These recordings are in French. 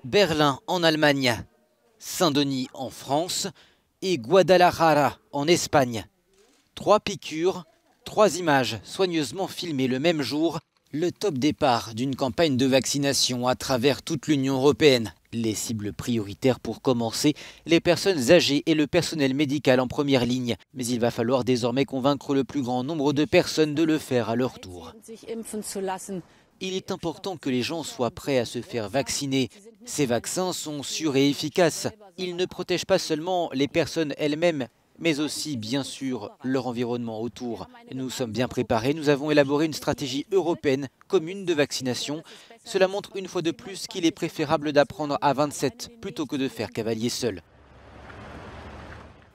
Berlin en Allemagne, Saint-Denis en France et Guadalajara en Espagne. 3 piqûres, 3 images soigneusement filmées le même jour. Le top départ d'une campagne de vaccination à travers toute l'Union européenne. Les cibles prioritaires pour commencer, les personnes âgées et le personnel médical en première ligne. Mais il va falloir désormais convaincre le plus grand nombre de personnes de le faire à leur tour. Il est important que les gens soient prêts à se faire vacciner. Ces vaccins sont sûrs et efficaces. Ils ne protègent pas seulement les personnes elles-mêmes, mais aussi, bien sûr, leur environnement autour. Nous sommes bien préparés, nous avons élaboré une stratégie européenne commune de vaccination. Cela montre une fois de plus qu'il est préférable d'apprendre à 27 plutôt que de faire cavalier seul.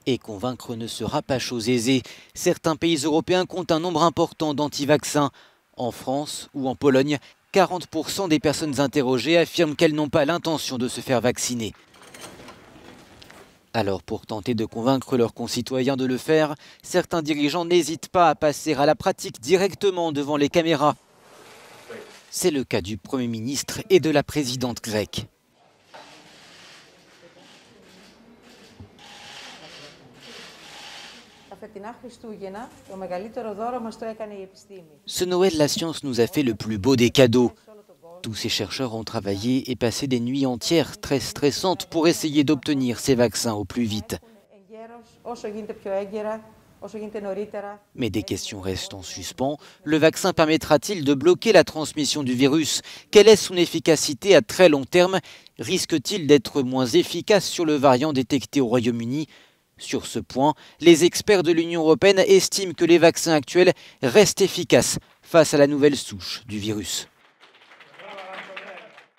Et convaincre ne sera pas chose aisée. Certains pays européens comptent un nombre important d'anti-vaccins. En France ou en Pologne, 40% des personnes interrogées affirment qu'elles n'ont pas l'intention de se faire vacciner. Alors pour tenter de convaincre leurs concitoyens de le faire, certains dirigeants n'hésitent pas à passer à la pratique directement devant les caméras. C'est le cas du Premier ministre et de la présidente grecque. Ce Noël, la science nous a fait le plus beau des cadeaux. Tous ces chercheurs ont travaillé et passé des nuits entières très stressantes pour essayer d'obtenir ces vaccins au plus vite. Mais des questions restent en suspens. Le vaccin permettra-t-il de bloquer la transmission du virus? Quelle est son efficacité à très long terme? Risque-t-il d'être moins efficace sur le variant détecté au Royaume-Uni? Sur ce point, les experts de l'Union européenne estiment que les vaccins actuels restent efficaces face à la nouvelle souche du virus.